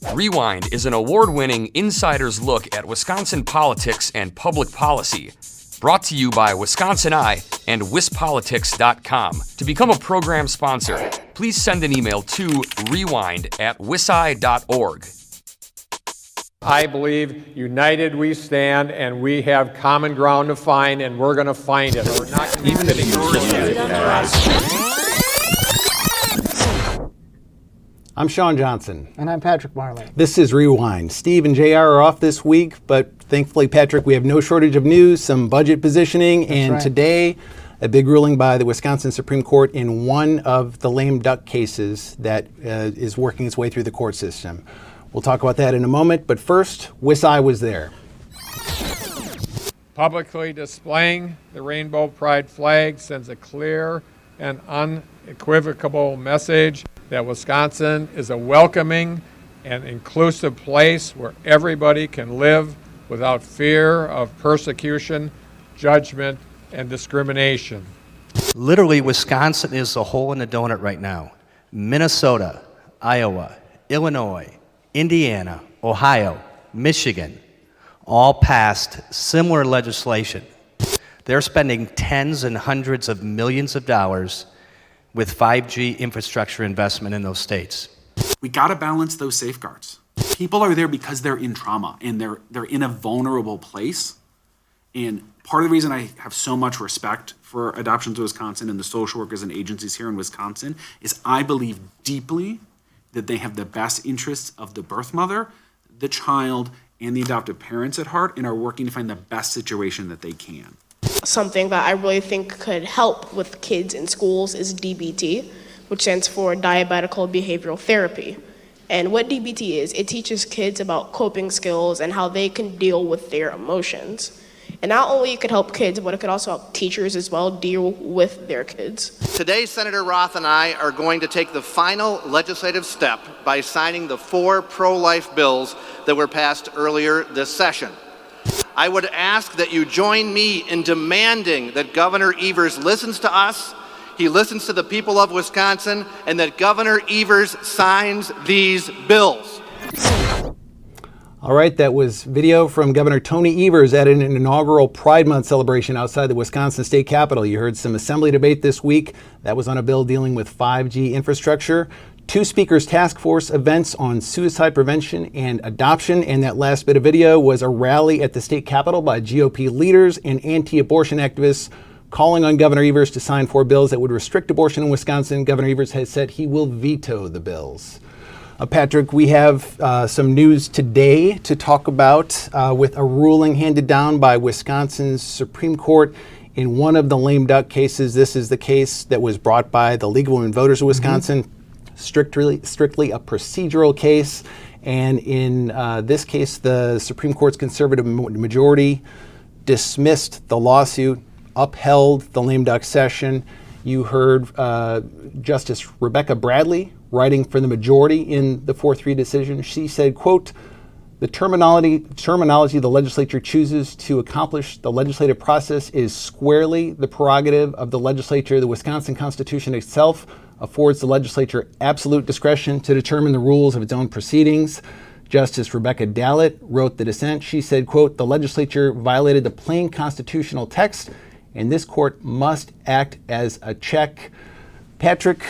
Rewind is an award-winning insider's look at Wisconsin politics and public policy. Brought to you by WisconsinEye and WisPolitics.com. To become a program sponsor, please send an email to rewind@wisi.org. I believe united we stand, and we have common ground to find, and we're going to find it. We're not going to be I'm Shawn Johnson. And I'm Patrick Marley. This is Rewind. Steve and JR are off this week, but thankfully, Patrick, we have no shortage of news, some budget positioning, and right. Today, a big ruling by the Wisconsin Supreme Court in one of the lame duck cases that is working its way through the court system. We'll talk about that in a moment, but first, WisI was there. Publicly displaying the rainbow pride flag sends a clear and unequivocal message that Wisconsin is a welcoming and inclusive place where everybody can live without fear of persecution, judgment, and discrimination. Literally, Wisconsin is the hole in the donut right now. Minnesota, Iowa, Illinois, Indiana, Ohio, Michigan, all passed similar legislation. They're spending tens and hundreds of millions of dollars with 5G infrastructure investment in those states. We got to balance those safeguards. People are there because they're in trauma and they're in a vulnerable place. And part of the reason I have so much respect for Adoptions of Wisconsin and the social workers and agencies here in Wisconsin is I believe deeply that they have the best interests of the birth mother, the child, and the adoptive parents at heart and are working to find the best situation that they can. Something that I really think could help with kids in schools is DBT, which stands for Diabetical Behavioral Therapy. And what DBT is, it teaches kids about coping skills and how they can deal with their emotions. And not only it could help kids, but it could also help teachers as well deal with their kids. Today, Senator Roth and I are going to take the final legislative step by signing the 4 pro-life bills that were passed earlier this session. I would ask that you join me in demanding that Governor Evers listens to us, he listens to the people of Wisconsin, and that Governor Evers signs these bills. All right, that was video from Governor Tony Evers at an inaugural Pride Month celebration outside the Wisconsin State Capitol. You heard some assembly debate this week. That was on a bill dealing with 5G infrastructure. 2 speakers task force events on suicide prevention and adoption. And that last bit of video was a rally at the state capitol by GOP leaders and anti-abortion activists calling on Governor Evers to sign 4 bills that would restrict abortion in Wisconsin. Governor Evers has said he will veto the bills. Patrick, we have some news today to talk about with a ruling handed down by Wisconsin's Supreme Court in one of the lame duck cases. This is the case that was brought by the League of Women Voters of Wisconsin, strictly a procedural case. And in this case, the Supreme Court's conservative majority dismissed the lawsuit, upheld the lame duck session. You heard Justice Rebecca Bradley writing for the majority in the 4-3 decision. She said, quote, the terminology the legislature chooses to accomplish the legislative process is squarely the prerogative of the legislature. The Wisconsin Constitution itself affords the legislature absolute discretion to determine the rules of its own proceedings. Justice Rebecca Dallett wrote the dissent. She said, quote, the legislature violated the plain constitutional text, and this court must act as a check. Patrick,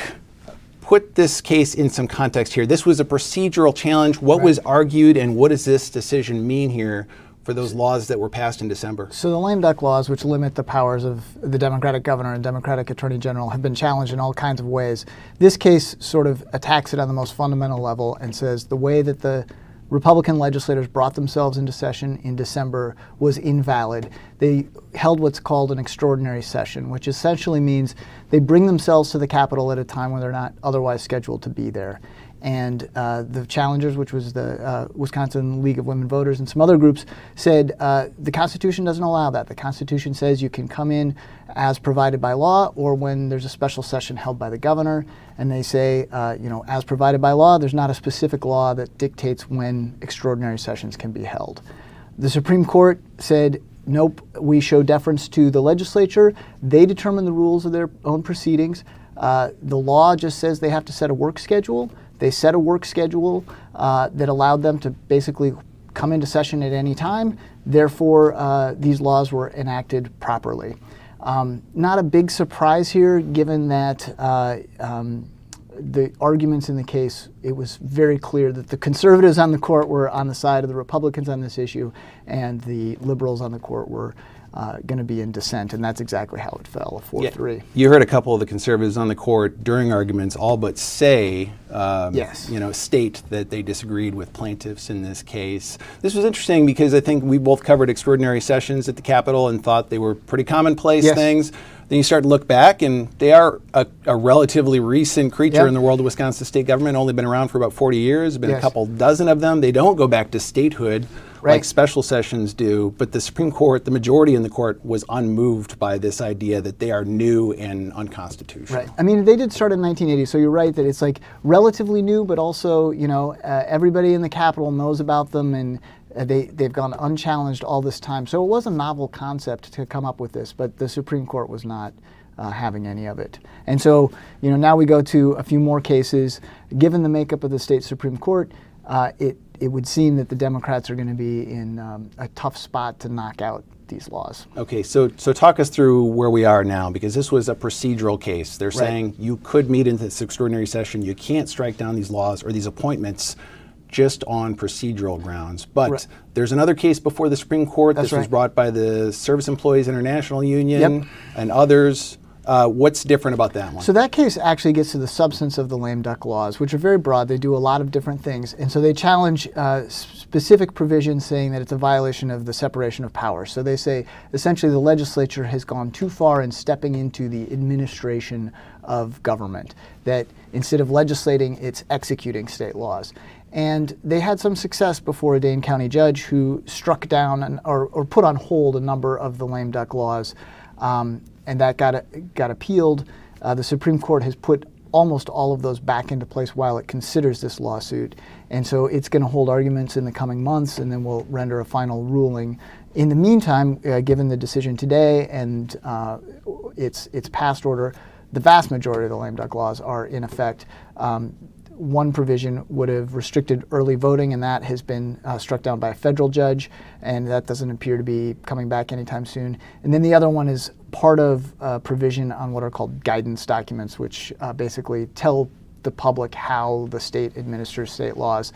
put this case in some context here. This was a procedural challenge. What was argued, and what does this decision mean here for those laws that were passed in December? So the lame duck laws, which limit the powers of the Democratic governor and Democratic attorney general, have been challenged in all kinds of ways. This case sort of attacks it on the most fundamental level and says the way that the Republican legislators brought themselves into session in December was invalid. They held what's called an extraordinary session, which essentially means they bring themselves to the Capitol at a time when they're not otherwise scheduled to be there. And the challengers, which was the Wisconsin League of Women Voters and some other groups, said the Constitution doesn't allow that. The Constitution says you can come in as provided by law or when there's a special session held by the governor. And they say, as provided by law, there's not a specific law that dictates when extraordinary sessions can be held. The Supreme Court said, nope, we show deference to the legislature. They determine the rules of their own proceedings. The law just says they have to set a work schedule. They set a work schedule that allowed them to basically come into session at any time. Therefore, these laws were enacted properly. Not a big surprise here, given that the arguments in the case, it was very clear that the conservatives on the court were on the side of the Republicans on this issue, and the liberals on the court were going to be in dissent, and that's exactly how it fell, a 4-3. Yeah. You heard a couple of the conservatives on the court during arguments all but say, yes, state that they disagreed with plaintiffs in this case. This was interesting because I think we both covered extraordinary sessions at the Capitol and thought they were pretty commonplace things. Then you start to look back, and they are a relatively recent creature in the world of Wisconsin state government, only been around for about 40 years, been a couple dozen of them. They don't go back to statehood like special sessions do, but the Supreme Court, the majority in the court, was unmoved by this idea that they are new and unconstitutional. Right. I mean, they did start in 1980, so you're right that it's like relatively new, but also, everybody in the Capitol knows about them, and they've gone unchallenged all this time. So it was a novel concept to come up with this, but the Supreme Court was not having any of it. And so, now we go to a few more cases. Given the makeup of the state Supreme Court, it would seem that the Democrats are going to be in a tough spot to knock out these laws. Okay, so talk us through where we are now, because this was a procedural case. They're saying you could meet in this extraordinary session. You can't strike down these laws or these appointments just on procedural grounds. But there's another case before the Supreme Court. This was brought by the Service Employees International Union and others. What's different about that one? So that case actually gets to the substance of the lame duck laws, which are very broad. They do a lot of different things. And so they challenge specific provisions saying that it's a violation of the separation of powers. So they say essentially the legislature has gone too far in stepping into the administration of government, that instead of legislating, it's executing state laws. And they had some success before a Dane County judge who struck down or put on hold a number of the lame duck laws, and that got appealed. The Supreme Court has put almost all of those back into place while it considers this lawsuit, and so it's going to hold arguments in the coming months, and then we'll render a final ruling. In the meantime, given the decision today and its past order, the vast majority of the lame duck laws are in effect. One provision would have restricted early voting, and that has been struck down by a federal judge, and that doesn't appear to be coming back anytime soon. And then the other one is part of a provision on what are called guidance documents, which basically tell the public how the state administers state laws.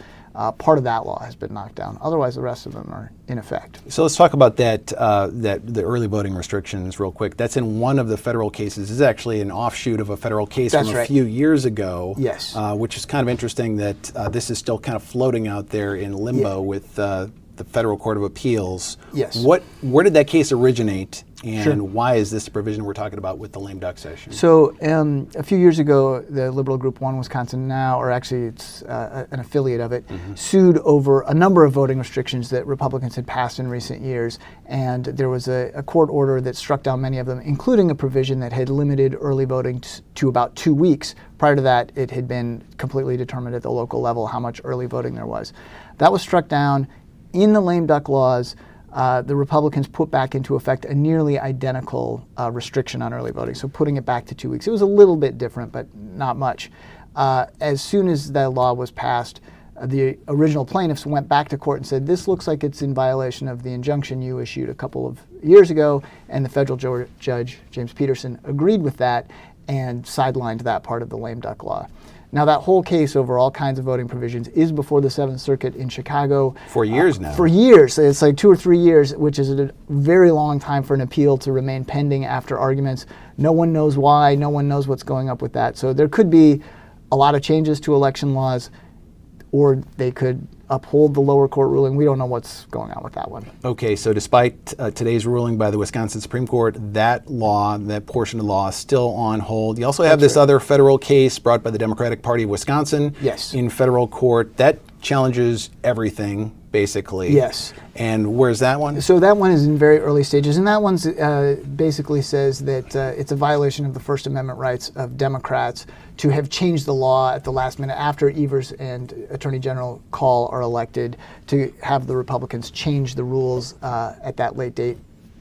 Part of that law has been knocked down. Otherwise, the rest of them are in effect. So let's talk about that the early voting restrictions real quick. That's in one of the federal cases. This is actually an offshoot of a federal case from a few years ago. Yes. Which is kind of interesting that this is still kind of floating out there in limbo with the Federal Court of Appeals. Yes. Where did that case originate? And why is this the provision we're talking about with the lame duck session? So a few years ago, the liberal group One Wisconsin Now, or actually it's an affiliate of it, sued over a number of voting restrictions that Republicans had passed in recent years. And there was a court order that struck down many of them, including a provision that had limited early voting to about 2 weeks. Prior to that, it had been completely determined at the local level how much early voting there was. That was struck down. In the lame duck laws, the Republicans put back into effect a nearly identical restriction on early voting, so putting it back to 2 weeks. It was a little bit different, but not much. As soon as that law was passed, the original plaintiffs went back to court and said, this looks like it's in violation of the injunction you issued a couple of years ago, and the federal judge, James Peterson, agreed with that and sidelined that part of the lame duck law. Now, that whole case over all kinds of voting provisions is before the Seventh Circuit in Chicago. For years now. For years. It's like 2 or 3 years, which is a very long time for an appeal to remain pending after arguments. No one knows why. No one knows what's going up with that. So there could be a lot of changes to election laws, or they could uphold the lower court ruling. We don't know what's going on with that one. Okay, so despite today's ruling by the Wisconsin Supreme Court, that law, that portion of the law is still on hold. You also have this other federal case brought by the Democratic Party of Wisconsin in federal court. That challenges everything, basically. Yes. And where's that one? So that one is in very early stages, and that one basically says that it's a violation of the First Amendment rights of Democrats to have changed the law at the last minute after Evers and Attorney General Call are elected, to have the Republicans change the rules at that late date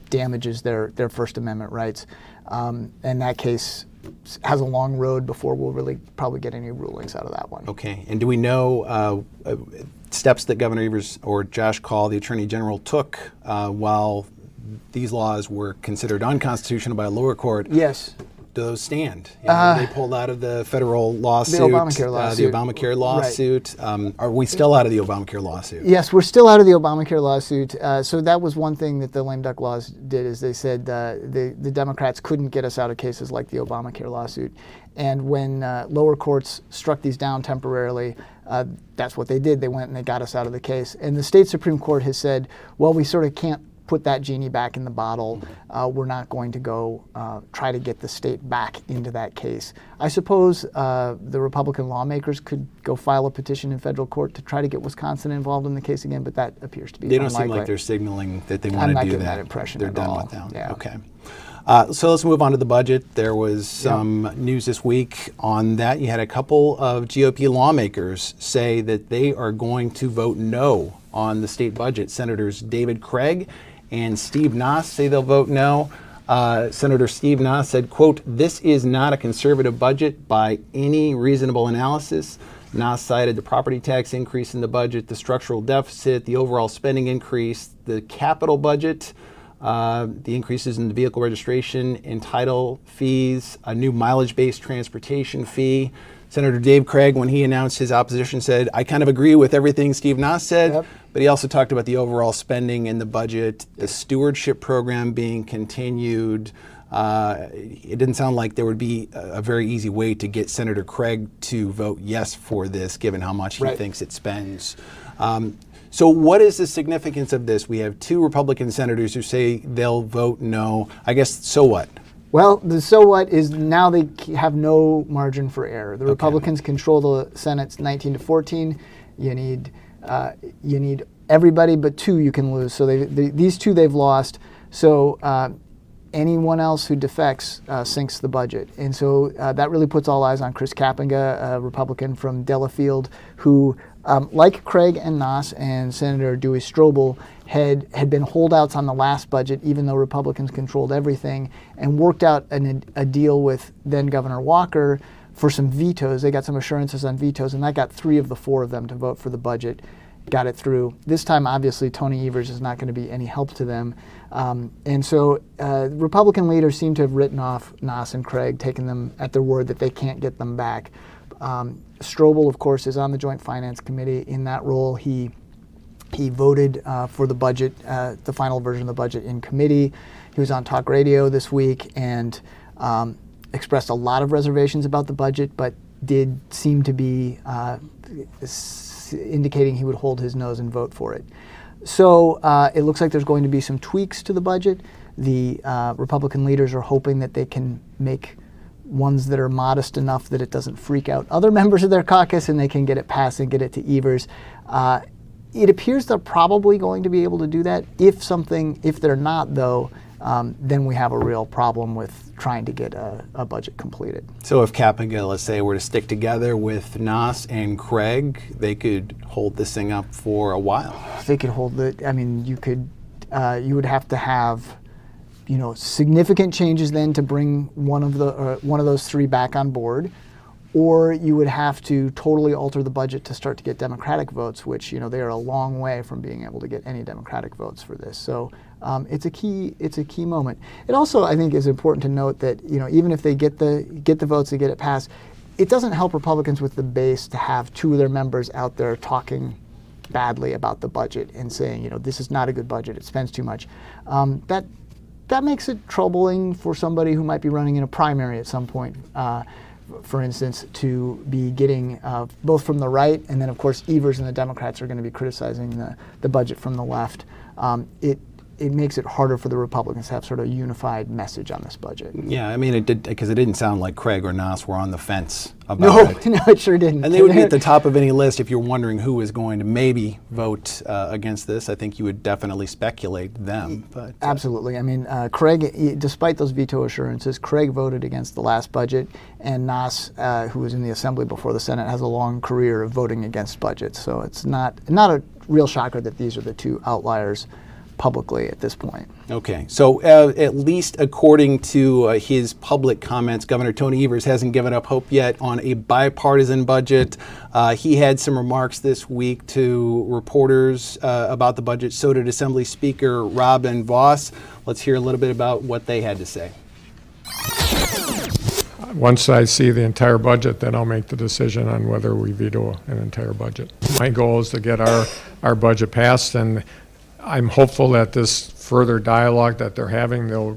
damages their First Amendment rights. And that case has a long road before we'll really probably get any rulings out of that one. Okay. And do we know steps that Governor Evers or Josh Kaul, the Attorney General, took while these laws were considered unconstitutional by a lower court? Yes. Do those stand? They pulled out of the federal lawsuit. The Obamacare lawsuit. The Obamacare lawsuit. Right. Are we still out of the Obamacare lawsuit? Yes, we're still out of the Obamacare lawsuit. So that was one thing that the lame duck laws did, is they said the Democrats couldn't get us out of cases like the Obamacare lawsuit. And when lower courts struck these down temporarily, that's what they did. They went and they got us out of the case. And the state Supreme Court has said, well, we sort of can't put that genie back in the bottle. We're not going to go try to get the state back into that case. I suppose the Republican lawmakers could go file a petition in federal court to try to get Wisconsin involved in the case again, but that appears to be They don't unlikely. seem like they're signaling that they want I'm to not do getting that. that impression They're at done all. with that. Yeah. Okay. So let's move on to the budget. There was some news this week on that. You had a couple of GOP lawmakers say that they are going to vote no on the state budget. Senators David Craig and Steve Nass say they'll vote no. Senator Steve Nass said, quote, "This is not a conservative budget by any reasonable analysis." Nass cited the property tax increase in the budget, the structural deficit, the overall spending increase, the capital budget, the increases in the vehicle registration and title fees, a new mileage-based transportation fee. Senator Dave Craig, when he announced his opposition, said, "I kind of agree with everything Steve Nass said," but he also talked about the overall spending in the budget, the stewardship program being continued. It didn't sound like there would be a very easy way to get Senator Craig to vote yes for this, given how much he thinks it spends. So what is the significance of this? We have two Republican senators who say they'll vote no. I guess, so what? Well, the so what is now they have no margin for error. The Republicans control the Senate's 19-14. You need everybody but two you can lose. So these two they've lost. So anyone else who defects sinks the budget. And so that really puts all eyes on Chris Kappenga, a Republican from Delafield, who, like Craig and Nass and Senator Dewey Strobel, had been holdouts on the last budget, even though Republicans controlled everything, and worked out a deal with then Governor Walker for some vetoes. They got some assurances on vetoes, and that got 3 of the 4 of them to vote for the budget. Got it through. This time, obviously, Tony Evers is not going to be any help to them. And so Republican leaders seem to have written off Nass and Craig, taking them at their word that they can't get them back. Strobel, of course, is on the Joint Finance Committee. In that role, he voted for the budget, the final version of the budget in committee. He was on talk radio this week and expressed a lot of reservations about the budget, but did seem to be indicating he would hold his nose and vote for it. So it looks like there's going to be some tweaks to the budget. The Republican leaders are hoping that they can make ones that are modest enough that it doesn't freak out other members of their caucus and they can get it passed and get it to Evers. It appears they're probably going to be able to do that. If they're not, though, then we have a real problem with trying to get a budget completed. So if Kappenga, let's say, were to stick together with Nass and Craig, they could hold this thing up for a while. They could hold it. I mean, you would have to have, significant changes then to bring one of those 3 back on board, or you would have to totally alter the budget to start to get Democratic votes, which they are a long way from being able to get any Democratic votes for this. So it's a key moment. It also, I think, is important to note that even if they get the votes to get it passed, it doesn't help Republicans with the base to have 2 of their members out there talking badly about the budget and saying this is not a good budget, it spends too much. That makes it troubling for somebody who might be running in a primary at some point. For instance, to be getting both from the right, and then of course Evers and the Democrats are going to be criticizing the budget from the left. It makes it harder for the Republicans to have sort of a unified message on this budget. Yeah, I mean, it did, because it didn't sound like Craig or Nass were on the fence about it. No, it sure didn't. And they would be at the top of any list if you're wondering who is going to maybe vote against this. I think you would definitely speculate them. But absolutely. I mean, Craig, despite those veto assurances, Craig voted against the last budget, and Nass, who was in the Assembly before the Senate, has a long career of voting against budgets. So it's not a real shocker that these are the 2 outliers publicly at this point. Okay, so at least according to his public comments, Governor Tony Evers hasn't given up hope yet on a bipartisan budget. He had some remarks this week to reporters about the budget. So did Assembly Speaker Robin Vos. Let's hear a little bit about what they had to say. Once I see the entire budget, then I'll make the decision on whether we veto an entire budget. My goal is to get our budget passed, and I'm hopeful that this further dialogue that they're having, they'll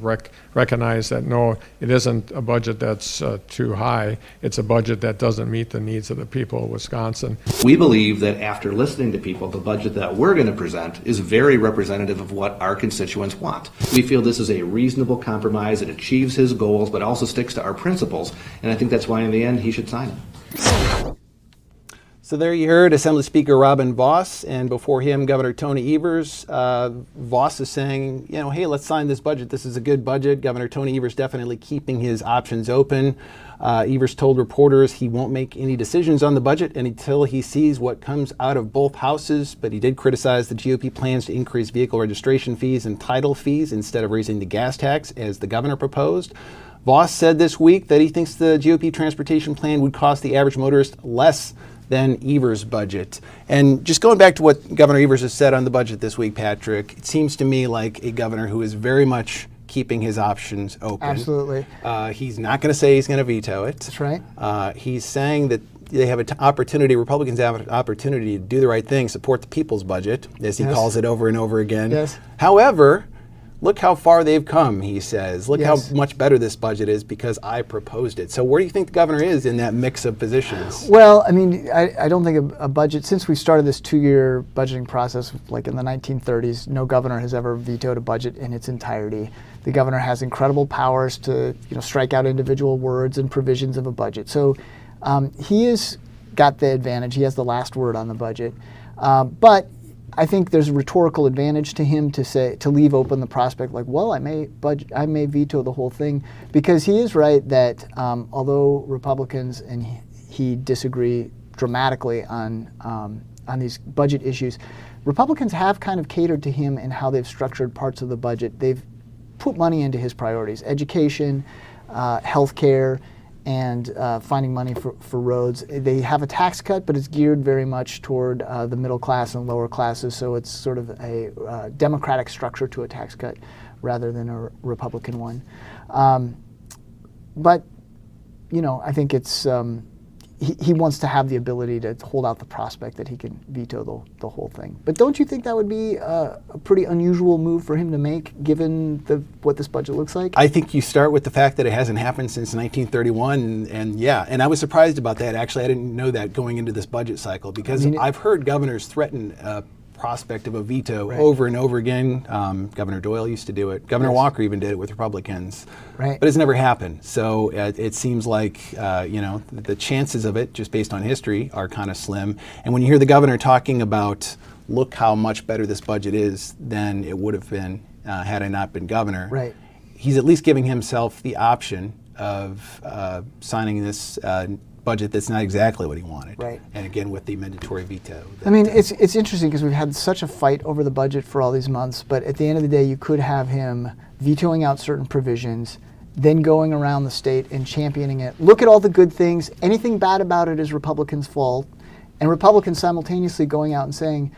recognize that no, it isn't a budget that's too high. It's a budget that doesn't meet the needs of the people of Wisconsin. We believe that after listening to people, the budget that we're going to present is very representative of what our constituents want. We feel this is a reasonable compromise. It achieves his goals, but also sticks to our principles. And I think that's why in the end he should sign it. So there you heard Assembly Speaker Robin Vos, and before him, Governor Tony Evers. Vos is saying, you know, hey, let's sign this budget. This is a good budget. Governor Tony Evers definitely keeping his options open. Evers told reporters he won't make any decisions on the budget until he sees what comes out of both houses, but he did criticize the GOP plans to increase vehicle registration fees and title fees instead of raising the gas tax as the governor proposed. Vos said this week that he thinks the GOP transportation plan would cost the average motorist less than Evers' budget. And just going back to what Governor Evers has said on the budget this week, Patrick, it seems to me like a governor who is very much keeping his options open. Absolutely. He's not going to say he's going to veto it. That's right. He's saying that they have an opportunity, Republicans have an opportunity to do the right thing, support the people's budget, as he calls it over and over again. Yes. However, look how far they've come, he says. Look Yes. how much better this budget is because I proposed it. So where do you think the governor is in that mix of positions? Well, I mean, I don't think a budget, since we started this 2-year budgeting process, like in the 1930s, no governor has ever vetoed a budget in its entirety. The governor has incredible powers to, strike out individual words and provisions of a budget. So he has got the advantage. He has the last word on the budget. But I think there's a rhetorical advantage to him to leave open the prospect, like, well, I may veto the whole thing, because he is right that although Republicans and he disagree dramatically on these budget issues, Republicans have kind of catered to him in how they've structured parts of the budget. They've put money into his priorities: education, health care, and finding money for roads. They have a tax cut, but it's geared very much toward the middle class and lower classes, so it's sort of a Democratic structure to a tax cut rather than a Republican one. But, I think it's he wants to have the ability to hold out the prospect that he can veto the whole thing. But don't you think that would be a pretty unusual move for him to make, given what this budget looks like? I think you start with the fact that it hasn't happened since 1931, and I was surprised about that. Actually, I didn't know that going into this budget cycle, because I've heard governors threaten prospect of a veto over and over again. Governor Doyle used to do it. Governor Walker even did it with Republicans. Right. But it's never happened. So it seems like, the chances of it, just based on history, are kind of slim. And when you hear the governor talking about, look how much better this budget is than it would have been had I not been governor, he's at least giving himself the option of signing this budget that's not exactly what he wanted. Right. And again, with the mandatory veto. I mean, it's interesting because we've had such a fight over the budget for all these months, but at the end of the day, you could have him vetoing out certain provisions, then going around the state and championing it. Look at all the good things. Anything bad about it is Republicans' fault. And Republicans simultaneously going out and saying,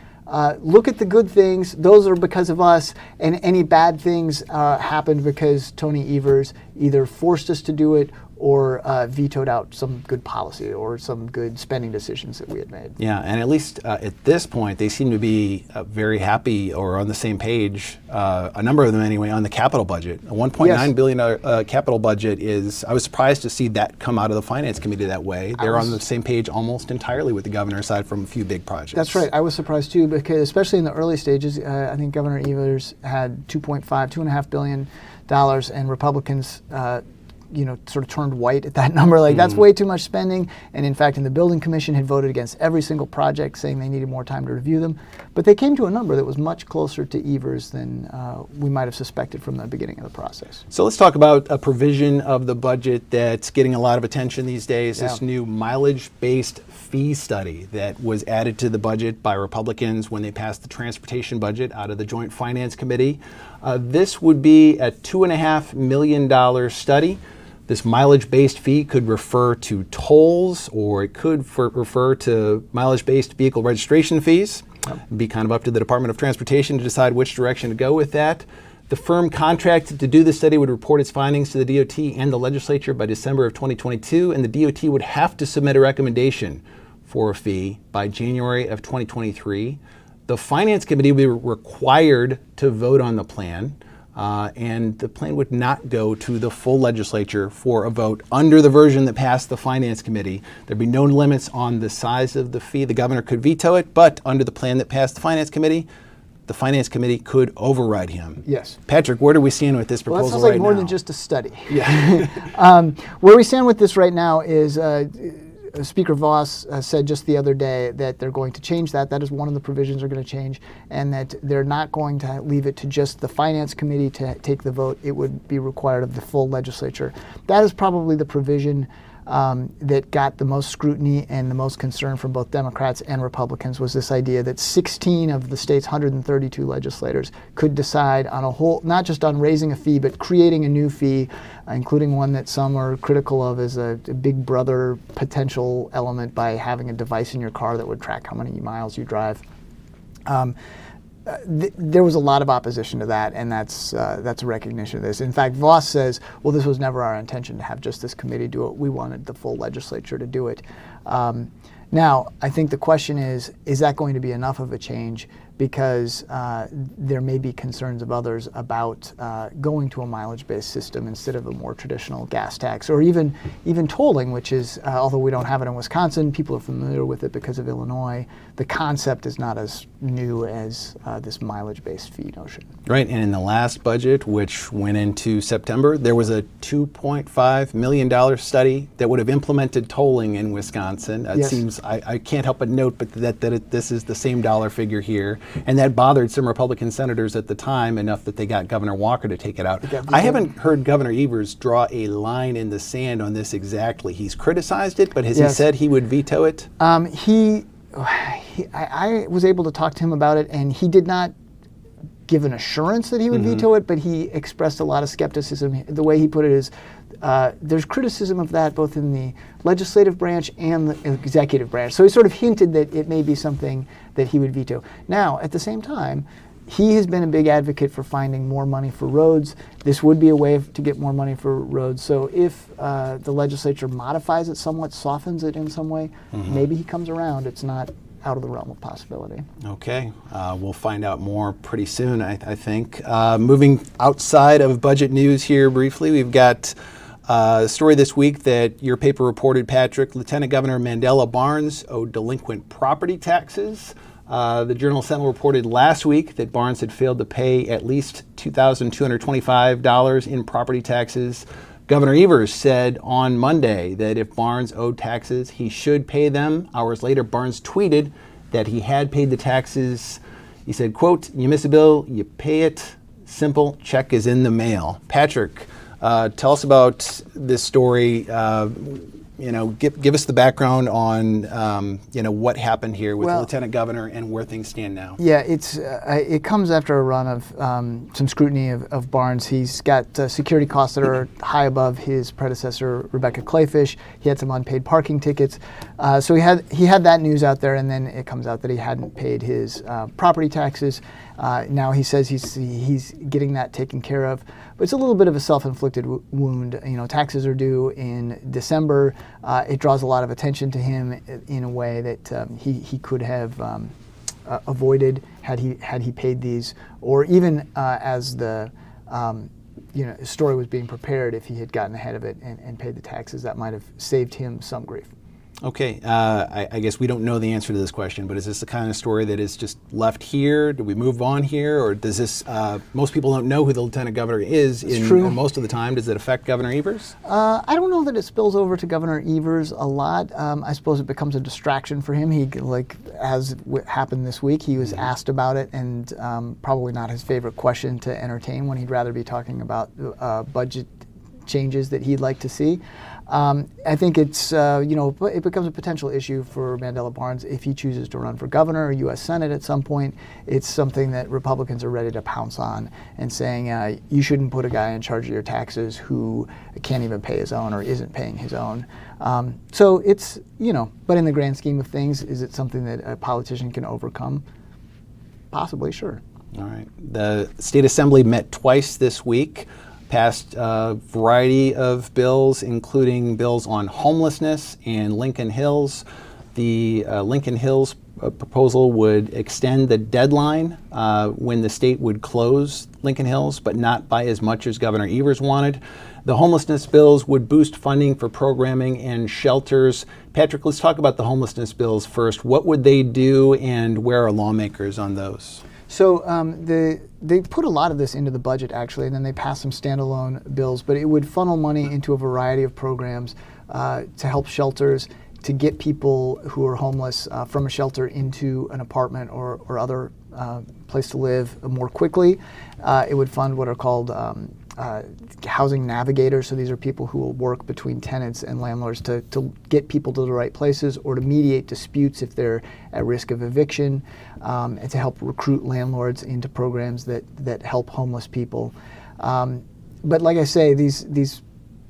look at the good things, those are because of us, and any bad things happened because Tony Evers either forced us to do it or vetoed out some good policy or some good spending decisions that we had made. Yeah, and at least at this point, they seem to be very happy or on the same page, a number of them anyway, on the capital budget. A $1.9 billion capital budget is, I was surprised to see that come out of the Finance Committee that way. They're on the same page almost entirely with the governor, aside from a few big projects. That's right. I was surprised too, because especially in the early stages, I think Governor Evers had $2.5 billion, and Republicans sort of turned white at that number. Like, that's way too much spending. And in fact, in the building commission had voted against every single project, saying they needed more time to review them. But they came to a number that was much closer to Evers than we might have suspected from the beginning of the process. So let's talk about a provision of the budget that's getting a lot of attention these days, this new mileage-based fee study that was added to the budget by Republicans when they passed the transportation budget out of the Joint Finance Committee. This would be a $2.5 million study. This mileage-based fee could refer to tolls, or it could refer to mileage-based vehicle registration fees. It'd be kind of up to the Department of Transportation to decide which direction to go with that. The firm contracted to do the study would report its findings to the DOT and the legislature by December of 2022, and the DOT would have to submit a recommendation for a fee by January of 2023. The Finance Committee would be required to vote on the plan, and the plan would not go to the full legislature for a vote under the version that passed the Finance Committee. There'd be no limits on the size of the fee. The governor could veto it, but under the plan that passed the Finance Committee, the Finance Committee could override him. Yes. Patrick, where do we stand with this proposal that sounds like right more now? than just a study. Yeah. Where we stand with this right now is Speaker Voss said just the other day that they're going to change that. That is one of the provisions they're going to change, and that they're not going to leave it to just the Finance Committee to take the vote. It would be required of the full legislature. That is probably the provision that got the most scrutiny and the most concern from both Democrats and Republicans, was this idea that 16 of the state's 132 legislators could decide on a whole, not just on raising a fee, but creating a new fee, including one that some are critical of as a big brother potential element by having a device in your car that would track how many miles you drive. There was a lot of opposition to that, and that's a recognition of this. In fact, Voss says, well, this was never our intention to have just this committee do it. We wanted the full legislature to do it. Now, I think the question is that going to be enough of a change? Because there may be concerns of others about going to a mileage-based system instead of a more traditional gas tax, or even tolling, which is, although we don't have it in Wisconsin, people are familiar with it because of Illinois. The concept is not as new as this mileage-based fee notion. Right, and in the last budget, which went into September, there was a $2.5 million study that would have implemented tolling in Wisconsin. It Yes. seems, I can't help but note that this is the same dollar figure here. And that bothered some Republican senators at the time enough that they got Governor Walker to take it out. I haven't heard Governor Evers draw a line in the sand on this exactly. He's criticized it, but has he said he would veto it? I was able to talk to him about it, and he did not give an assurance that he would veto it, but he expressed a lot of skepticism. The way he put it is, there's criticism of that both in the legislative branch and the executive branch. So he sort of hinted that it may be something that he would veto. Now, at the same time, he has been a big advocate for finding more money for roads. This would be a way to get more money for roads. So if the legislature modifies it somewhat, softens it in some way, maybe he comes around. It's not out of the realm of possibility. Okay, we'll find out more pretty soon, I think. Moving outside of budget news here briefly, we've got a story this week that your paper reported, Patrick. Lieutenant Governor Mandela Barnes owed delinquent property taxes. The Journal Sentinel reported last week that Barnes had failed to pay at least $2,225 in property taxes. Governor Evers said on Monday that if Barnes owed taxes, he should pay them. Hours later, Barnes tweeted that he had paid the taxes. He said, quote, "You miss a bill, you pay it. Simple, check is in the mail." Patrick, tell us about this story. Give us the background on what happened here with the Lieutenant Governor and where things stand now. Yeah, it comes after a run of some scrutiny of Barnes. He's got security costs that are high above his predecessor, Rebecca Clayfish. He had some unpaid parking tickets. So he had that news out there, and then it comes out that he hadn't paid his property taxes. Now he says he's getting that taken care of. But it's a little bit of a self-inflicted wound. Taxes are due in December. It draws a lot of attention to him in a way that he could have avoided had he paid these, or even as the story was being prepared, if he had gotten ahead of it and paid the taxes, that might have saved him some grief. Okay, I guess we don't know the answer to this question, but is this the kind of story that is just left here? Do we move on here? Or does this, most people don't know who the lieutenant governor is most of the time. Does it affect Governor Evers? I don't know that it spills over to Governor Evers a lot. I suppose it becomes a distraction for him. He, as happened this week, he was asked about it, and probably not his favorite question to entertain when he'd rather be talking about budget changes that he'd like to see. I think it's, it becomes a potential issue for Mandela Barnes if he chooses to run for governor or U.S. Senate at some point. It's something that Republicans are ready to pounce on and saying, you shouldn't put a guy in charge of your taxes who can't even pay his own or isn't paying his own. So it's, but in the grand scheme of things, is it something that a politician can overcome? Possibly, sure. All right. The State Assembly met twice this week. Passed a variety of bills, including bills on homelessness and Lincoln Hills. The Lincoln Hills proposal would extend the deadline when the state would close Lincoln Hills, but not by as much as Governor Evers wanted. The homelessness bills would boost funding for programming and shelters. Patrick, let's talk about the homelessness bills first. What would they do, and where are lawmakers on those? So they put a lot of this into the budget, actually, and then they passed some standalone bills, but it would funnel money into a variety of programs to help shelters, to get people who are homeless from a shelter into an apartment or other place to live more quickly. It would fund what are called housing navigators. So these are people who will work between tenants and landlords to get people to the right places or to mediate disputes if they're at risk of eviction, and to help recruit landlords into programs that help homeless people. But like I say, these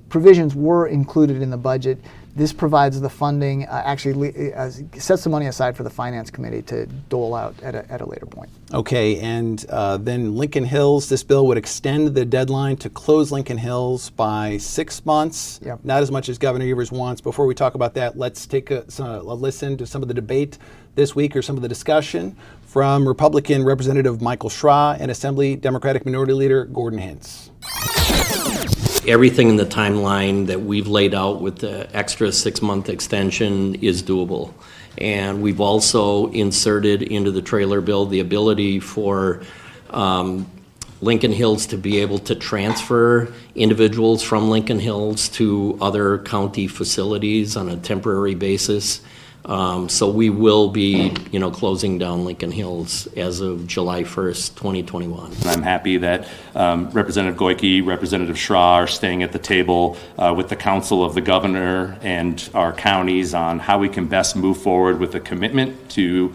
provisions were included in the budget. This provides the funding, actually sets the money aside for the Finance Committee to dole out at a later point. Okay, and then Lincoln Hills, this bill would extend the deadline to close Lincoln Hills by 6 months, Yep. Not as much as Governor Evers wants. Before we talk about that, let's take a listen to some of the debate this week, or some of the discussion from Republican Representative Michael Schra and Assembly Democratic Minority Leader Gordon Hintz. Everything in the timeline that we've laid out with the extra 6-month extension is doable. And we've also inserted into the trailer bill the ability for Lincoln Hills to be able to transfer individuals from Lincoln Hills to other county facilities on a temporary basis. So we will be, closing down Lincoln Hills as of July 1st, 2021. I'm happy that Representative Goyke, Representative Schra are staying at the table with the Council of the Governor and our counties on how we can best move forward with a commitment to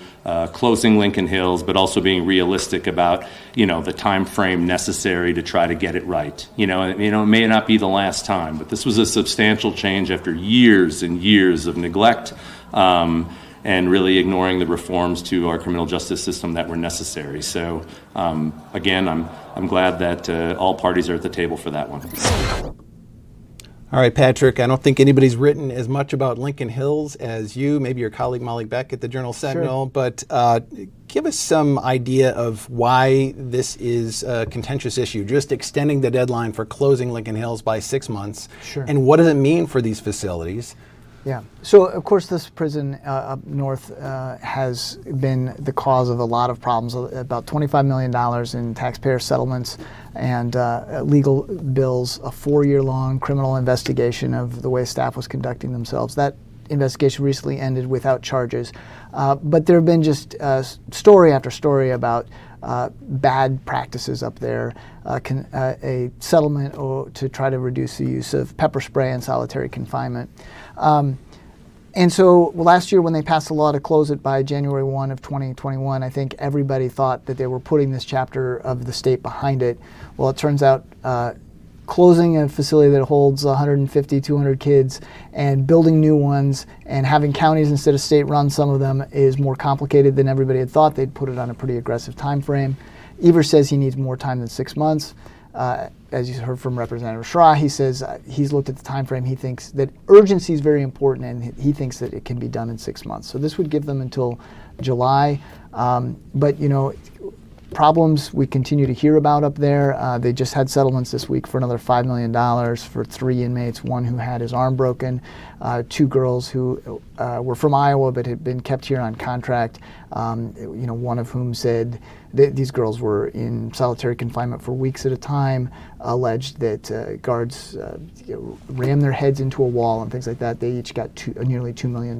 closing Lincoln Hills, but also being realistic about, the time frame necessary to try to get it right. It may not be the last time, but this was a substantial change after years and years of neglect. And really ignoring the reforms to our criminal justice system that were necessary. So, again, I'm glad that all parties are at the table for that one. All right, Patrick, I don't think anybody's written as much about Lincoln Hills as you, maybe your colleague Molly Beck at the Journal-Sentinel, Sure. But give us some idea of why this is a contentious issue, just extending the deadline for closing Lincoln Hills by 6 months. Sure. And what does it mean for these facilities? Yeah. So, of course, this prison up north has been the cause of a lot of problems, about $25 million in taxpayer settlements and legal bills, a 4-year-long criminal investigation of the way staff was conducting themselves. That investigation recently ended without charges. But there have been just story after story about bad practices up there, a settlement to try to reduce the use of pepper spray and solitary confinement. And so last year when they passed the law to close it by January 1 of 2021, I think everybody thought that they were putting this chapter of the state behind it. Well, it turns out closing a facility that holds 150, 200 kids and building new ones and having counties instead of state run some of them is more complicated than everybody had thought. They'd put it on a pretty aggressive time frame. Evers says he needs more time than 6 months. As you heard from Representative Schra, he says he's looked at the time frame. He thinks that urgency is very important, and he thinks that it can be done in 6 months. So this would give them until July. But problems we continue to hear about up there. They just had settlements this week for another $5 million for 3 inmates, one who had his arm broken, 2 girls who were from Iowa but had been kept here on contract. One of whom said that these girls were in solitary confinement for weeks at a time, alleged that guards rammed their heads into a wall and things like that. They each got nearly $2 million.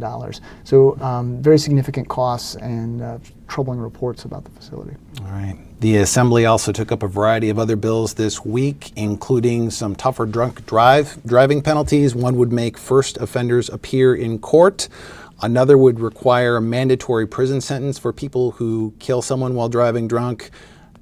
So very significant costs and troubling reports about the facility. All right. The Assembly also took up a variety of other bills this week, including some tougher driving penalties. One would make first offenders appear in court. Another would require a mandatory prison sentence for people who kill someone while driving drunk.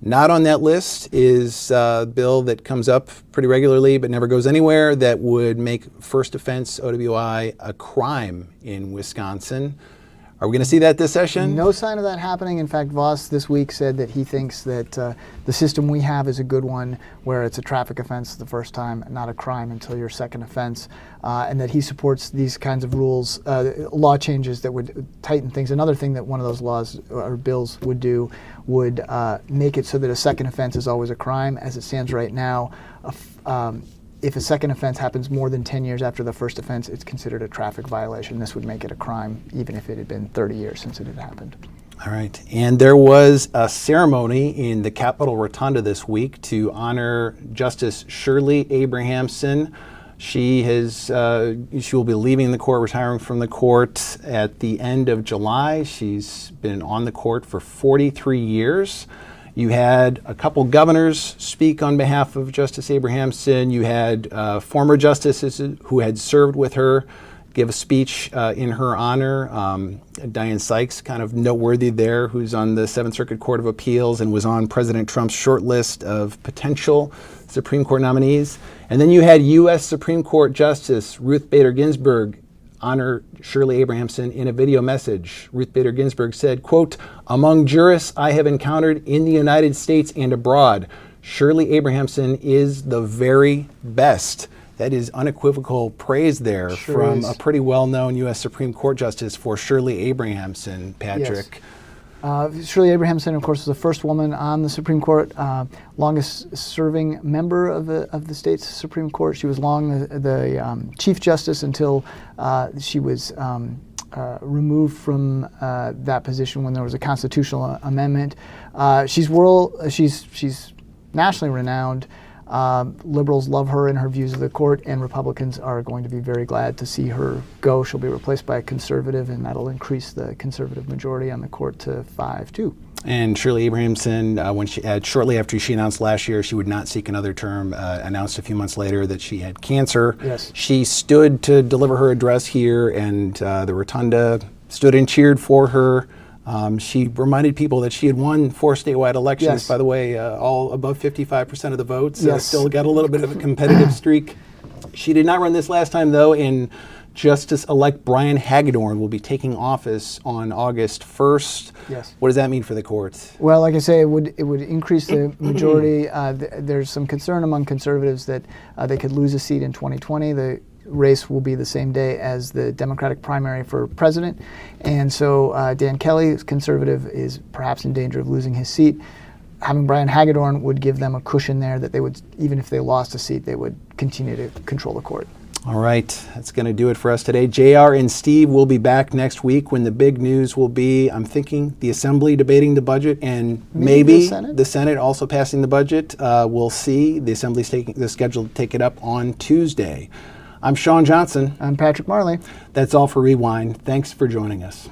Not on that list is a bill that comes up pretty regularly but never goes anywhere that would make first offense OWI a crime in Wisconsin. Are we going to see that this session? No sign of that happening. In fact, Voss this week said that he thinks that the system we have is a good one, where it's a traffic offense the first time, not a crime until your second offense, and that he supports these kinds of rules, law changes that would tighten things. Another thing that one of those laws or bills would do would make it so that a second offense is always a crime. As it stands right now, if a second offense happens more than 10 years after the first offense, it's considered a traffic violation. This would make it a crime, even if it had been 30 years since it had happened. All right. And there was a ceremony in the Capitol Rotunda this week to honor Justice Shirley Abrahamson. She will be leaving the court, retiring from the court at the end of July. She's been on the court for 43 years. You had a couple governors speak on behalf of Justice Abrahamson. You had former justices who had served with her give a speech in her honor. Diane Sykes, kind of noteworthy there, who's on the Seventh Circuit Court of Appeals and was on President Trump's short list of potential Supreme Court nominees. And then you had U.S. Supreme Court Justice Ruth Bader Ginsburg honor Shirley Abrahamson in a video message. Ruth Bader Ginsburg said, quote, "Among jurists I have encountered in the United States and abroad, Shirley Abrahamson is the very best." That is unequivocal praise there from a pretty well-known U.S. Supreme Court Justice for Shirley Abrahamson, Patrick. Yes. Shirley Abrahamson, of course, was the first woman on the Supreme Court, longest-serving member of the state's Supreme Court. She was long the Chief Justice until she was removed from that position when there was a constitutional amendment. She's nationally renowned. Liberals love her and her views of the court, and Republicans are going to be very glad to see her go. She'll be replaced by a conservative, and that'll increase the conservative majority on the court to 5-2. And Shirley Abrahamson, shortly after she announced last year she would not seek another term, announced a few months later that she had cancer. Yes. She stood to deliver her address here, and the Rotunda stood and cheered for her. She reminded people that she had won 4 statewide elections, yes. By the way, all above 55% of the votes. Yes. Still got a little bit of a competitive streak. She did not run this last time, though, and Justice-elect Brian Hagedorn will be taking office on August 1st. Yes. What does that mean for the courts? Well, like I say, it would increase the majority. There's some concern among conservatives that they could lose a seat in 2020. The race will be the same day as the Democratic primary for president. And so Dan Kelly, conservative, is perhaps in danger of losing his seat. Having Brian Hagedorn would give them a cushion there that they would, even if they lost a seat, they would continue to control the court. All right, that's going to do it for us today. JR and Steve will be back next week when the big news will be, I'm thinking, the Assembly debating the budget and maybe the Senate also passing the budget. We'll see. The Assembly's scheduled to take it up on Tuesday. I'm Shawn Johnson. I'm Patrick Marley. That's all for Rewind. Thanks for joining us.